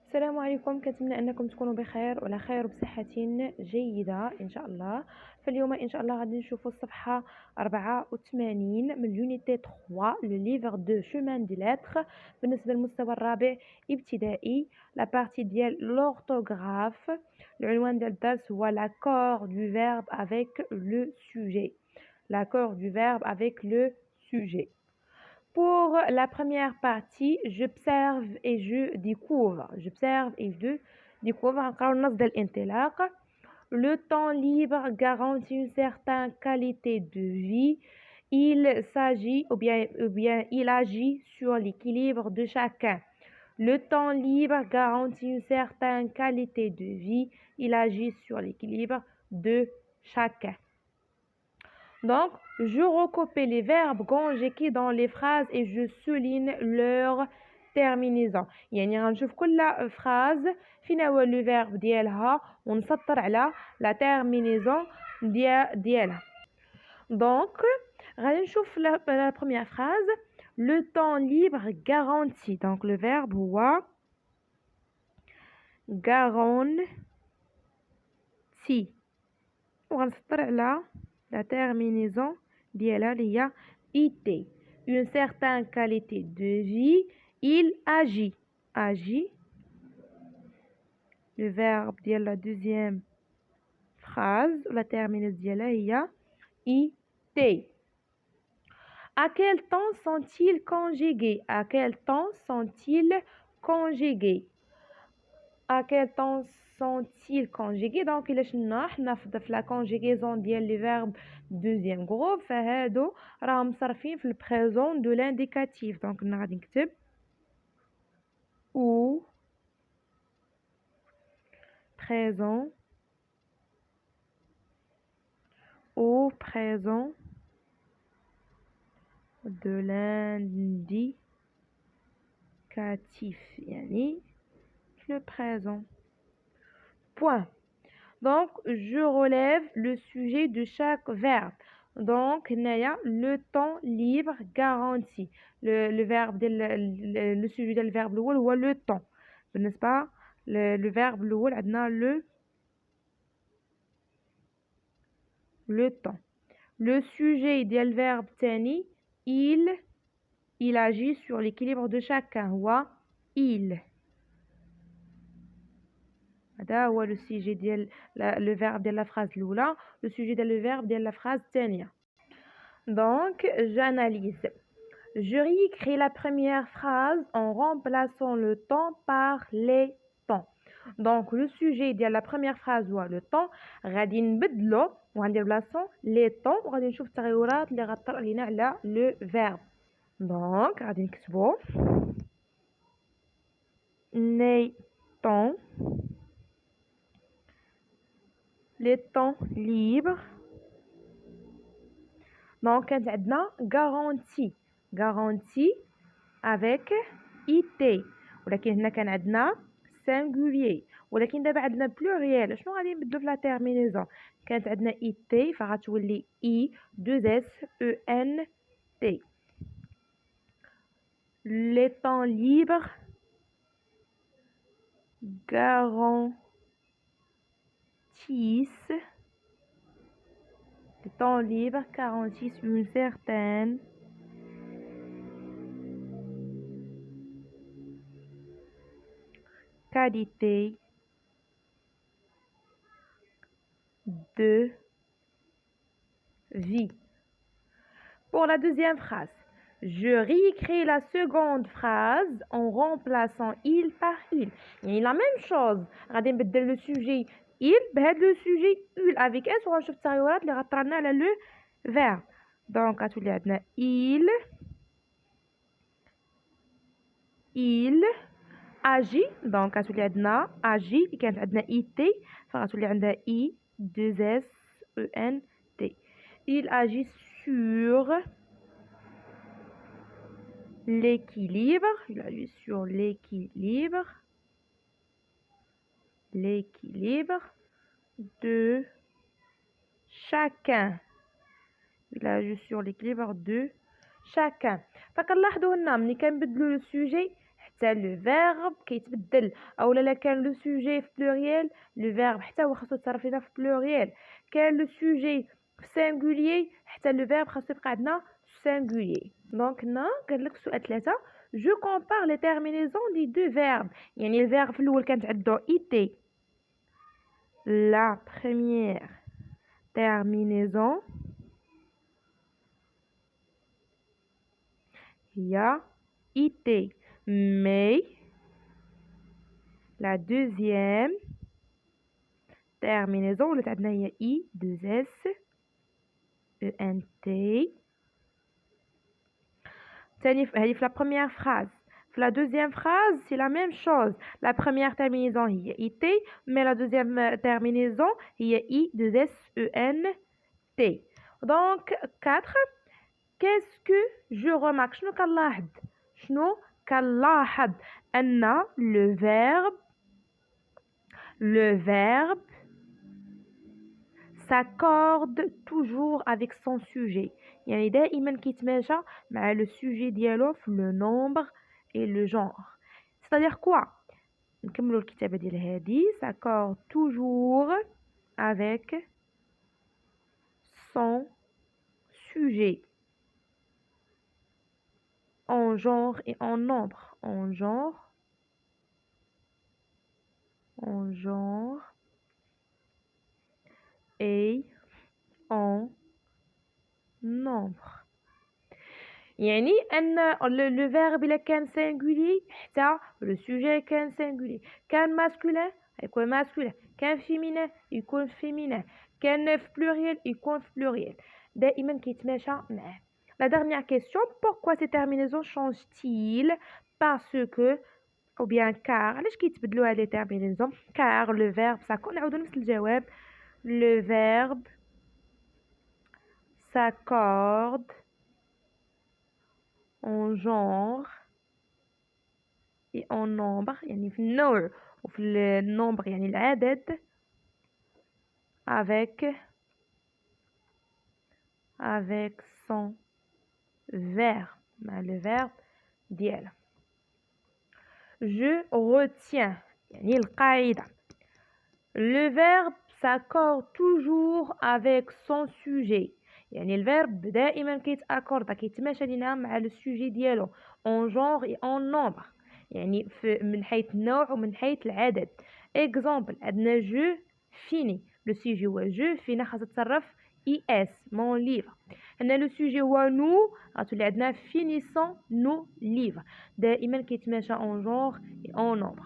السلام عليكم، كنتمنى انكم تكونوا بخير وعلى خير وبصحة جيدة ان شاء الله. فاليوم ان شاء الله غادي نشوفوا الصفحة 84 من لونيتي 3 لو ليفر دو شومان دي لاتر بالنسبة للمستوى الرابع ابتدائي. لا بارتي ديال لورتوغراف. العنوان ديال الدرس هو l'accord du verbe avec le sujet. L'accord du verbe avec le sujet. Pour la première partie, j'observe et je découvre. J'observe et je découvre. نقراو النص ديال الانطلاق. Le temps libre garantit une certaine qualité de vie. Il s'agit ou bien il agit sur l'équilibre de chacun. Le temps libre garantit une certaine qualité de vie. Il agit sur l'équilibre de chacun. Donc, je recopie les verbes conjugués dans les phrases et je souligne leur terminaison. يعني غنشوف كل phrase فين هو le verbe ديالها ونسطر على la terminaison ديالها. Donc, غادي نشوف la première phrase. Le temps libre garanti. Donc, le verbe هو garanti. وغنسطر على la terminaison ديالها اللي هي IT. Une certaine qualité de vie. Il agit. Agit. Le verbe ديال la deuxième phrase. La terminaison ديالها هي IT. À quel temps sont-ils conjugués? À quel temps sont-ils conjugués? À quel temps sont-ils conjugués? Donc إلا شفنا حنا في la conjugaison ديال les verbes deuxième groupe فهادو راهم مصرفين في البريزون دو l'indicatif. donc هنا غادي نكتب ou présent au présent de l'indicatif يعني le présent. Point. Donc, je relève le sujet de chaque verbe. Donc, le temps libre garanti. Le verbe le sujet du verbe هو le temps. n'est-ce pas? Le verbe الأول عندنا le temps. Le sujet ديال verbe الثاني il agit sur l'équilibre de chacun هو il. هذا هو لو سوجي ديال لو فيرب ديال لا فراز الاولى. لو سوجي ديال لو فيرب ديال لا فراز الثانيه. Donc j'analyse. Je réécris la première phrase en remplaçant le temps par les temps. Donc le sujet ديال la première phrase هو le temps. غادي نبدلو وغندير بلاصتو les temps وغادي نشوف التغيرات اللي غطرا لينا على لو فيرب. Donc غادي نكتبو les temps. Les temps libres. Donc كانت عندنا garantie avec IT ولكن هنا كان عندنا singulier ولكن دابا عندنا pluriel. شنو غادي نبدلو في لا terminaison؟ كانت عندنا IT فغتولي I 2 S E N T. Les temps libres garantissent les temps libres garantissent une certaine qualité de vie. Pour la deuxième phrase, je réécris la seconde phrase en remplaçant il par il. يعني la même chose. غادي نبدل le sujet il بهاد le sujet il avec s وغنشوف التغيرات اللي غطرا لنا على le verbe. donc غتولي عندنا il agit. donc غتولي عندنا agit اللي كانت عندنا it فغتولي عندها i 2 s e n t. il agit sur l'équilibre. Il agit sur l'équilibre de chacun. Il agit sur l'équilibre de chacun. فكنلاحظوا هنا ملي كنبدلوا لو سوجي حتى لو فيرب كيتبدل، اولا لا كان لو سوجي في بلوريال لو فيرب حتى هو خاصو يتصرف لينا في بلوريال، كان لو سوجي في سينغوليي حتى لو فيرب خاصو يبقى عندنا سينغوليي. دونك هنا قال لك سؤال 3 جو كومبار لي تيرمينيزون دي دو فيرب، يعني الفيرب في الاول كانت عندو ايتي، لا بروميير terminaison هي IT mais la deuxième terminaison اللي عندنا هي I 2 S ENT. تاني هذه في la première phrase. في la deuxième phrase c'est la même chose, la première terminaison هي IT mais la deuxième terminaison هي I 2 S ENT. donc 4 qu'est-ce que je remarque شنو كنلاحظ أن le verbe s'accorde toujours avec son sujet، يعني دائما كيتماشى مع le sujet ديالو في le nombre et le genre. c'est-à-dire quoi؟ نكملوا الكتابة ديال هادي s'accorde toujours avec son sujet en genre et en nombre. En genre et en nombre. يعني أن le verbe إلا كان singulier حتى le sujet كان singulier، كان masculin يكون masculin، كان féminin يكون féminin، كان في pluriel يكون في pluriel، دائما كيتماشى معاه. La dernière question, pourquoi ces terminaisons changent-ils؟ parce que ou bien car. علاش كيتبدلوا هاد لي terminaisons؟ car le verbe s'accorde، نعاودو نفس الجواب، le verbe s'accorde en genre et en nombre، يعني في النوع وفي النومبر يعني العدد، avec son verbe، مع le verbe ديالها. je retiens يعني القاعدة le verbe s'accorde toujours avec son sujet، يعني الفيرب دائما كيتاكورد كيتماشى لينا مع le sujet ديالو en genre et en nombre، يعني من حيث النوع ومن حيث العدد. exemple عندنا جو فيني، لو سوجي هو جو، فينا خاصها تتصرف اي اس مون ليفر. هنا لو سوجي هو نو، غتولي عندنا فينيسون نو ليفر، دائما كيتماشى en genre et en nombre.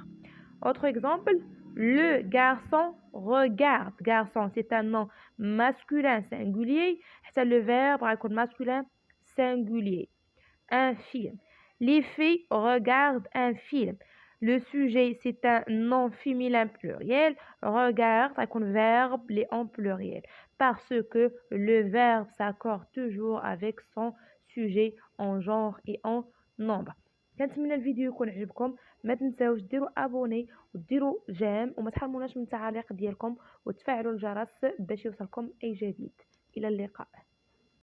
autre exemple le garçon regarde، garçon c'est un nom masculin singulier حتى le verbe غيكون masculin singulier. un film les filles regardent un film، le sujet c'est un nom féminin pluriel، regarde غيكون verbe les en pluriel parce que le verbe s'accorde toujours avec son sujet en genre et en nombre. كنتمنى الفيديو يكون عجبكم، ما تنساوش ديروا ابوني وديروا جيم وما تحرموناش من التعاليق ديالكم وتفعلوا الجرس باش يوصلكم اي جديد. الى اللقاء.